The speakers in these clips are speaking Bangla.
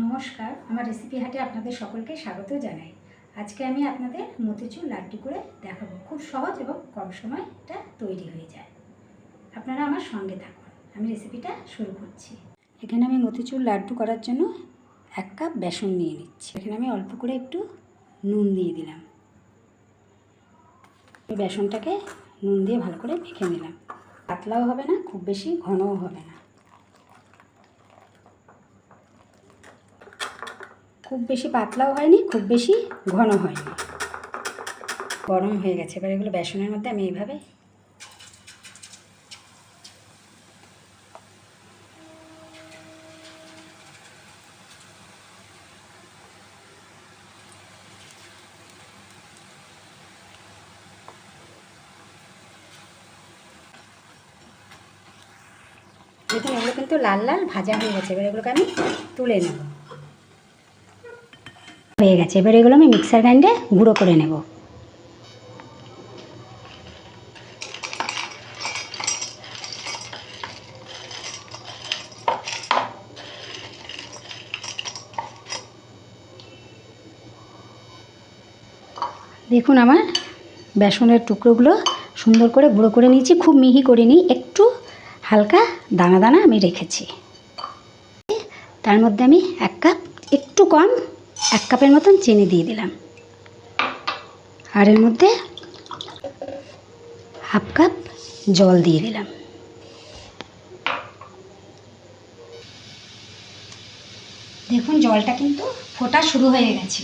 নমস্কার, আমার রেসিপি হাটে আপনাদের সকলকে স্বাগত জানাই। আজকে আমি আপনাদের মতিচুর লাড্ডু করে দেখাবো। খুব সহজ এবং কম সময় এটা তৈরি হয়ে যায়। আপনারা আমার সঙ্গে থাকুন, আমি রেসিপিটা শুরু করছি। এখানে আমি মতিচুর লাড্ডু করার জন্য 1 কাপ বেসন নিয়ে নিচ্ছি। এখানে আমি অল্প করে একটু নুন দিয়ে দিলাম। এই বেসনটাকে নুন দিয়ে ভালো করে মেখে নিলাম। পাতলাও হবে না, খুব বেশি ঘনও হবে না। খুব বেশি পাতলাও হয়নি, খুব বেশি ঘন হয়নি। গরম হয়ে গেছে। এবার এগুলো বেসনের মধ্যে আমি এইভাবে দেখুন, এগুলো কিন্তু লাল লাল ভাজা হয়ে গেছে। এবার এগুলোকে আমি তুলে নেব। হয়ে গেছে। এবার এগুলো আমি মিক্সার গ্রাইন্ডে গুঁড়ো করে নেব। দেখুন, আমার বেসনের টুকরোগুলো সুন্দর করে গুঁড়ো করে নিয়েছি। খুব মিহি করে নিই, একটু হালকা দানা দানা আমি রেখেছি। তার মধ্যে আমি 1 কাপ, একটু কম 1 কাপের মতন চিনি দিয়ে দিলাম। আর এর মধ্যে 1/2 কাপ জল দিয়ে দিলাম। দেখুন, জলটা কিন্তু ফোটা শুরু হয়ে গেছে।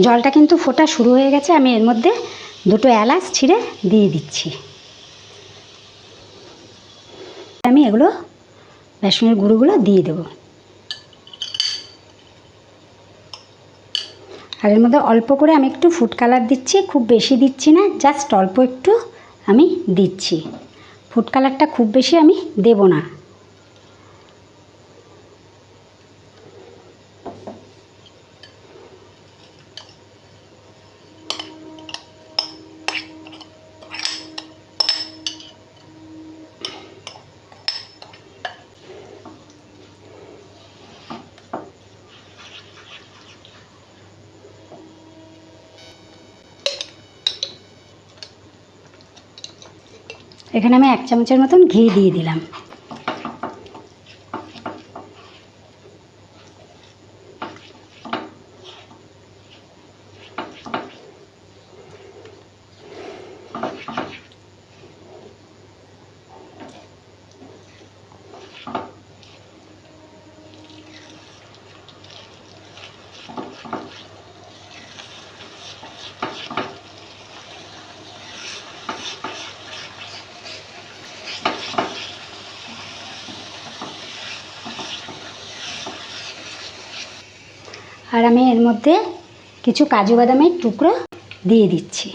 জলটা কিন্তু ফোটা শুরু হয়ে গেছে। আমি এর মধ্যে 2টো এলাচ ছিঁড়ে দিয়ে দিচ্ছি। আমি এগুলো বেসনের গুঁড়োগুলো দিয়ে দেব। আর এর মধ্যে অল্প করে আমি একটু ফুড কালার দিচ্ছি, খুব বেশি দিচ্ছি না, জাস্ট অল্প একটু আমি দিচ্ছি। ফুড কালারটা খুব বেশি আমি দেব না। এখানে আমি 1 চামচের মতন ঘি দিয়ে দিলাম। আর আমি এর মধ্যে কিছু কাজু বাদামের টুকরো দিয়ে দিচ্ছি।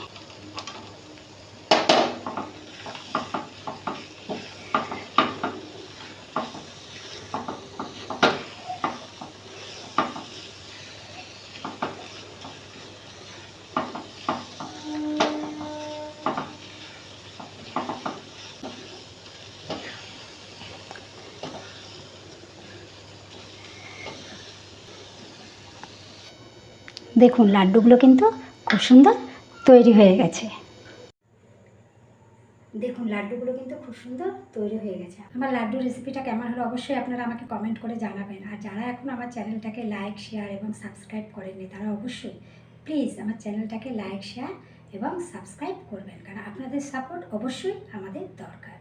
দেখুন, লাড্ডুগুলো কিন্তু খুব সুন্দর তৈরি হয়ে গেছে। দেখুন, লাড্ডুগুলো কিন্তু খুব সুন্দর তৈরি হয়ে গেছে। আমার লাড্ডু রেসিপিটা কেমন হলো অবশ্যই আপনারা আমাকে কমেন্ট করে জানাবেন। আর যারা এখন আমার চ্যানেলটাকে লাইক, শেয়ার এবং সাবস্ক্রাইব করেননি, তারা অবশ্যই প্লিজ আমার চ্যানেলটাকে লাইক, শেয়ার এবং সাবস্ক্রাইব করবেন, কারণ আপনাদের সাপোর্ট অবশ্যই আমাদের দরকার।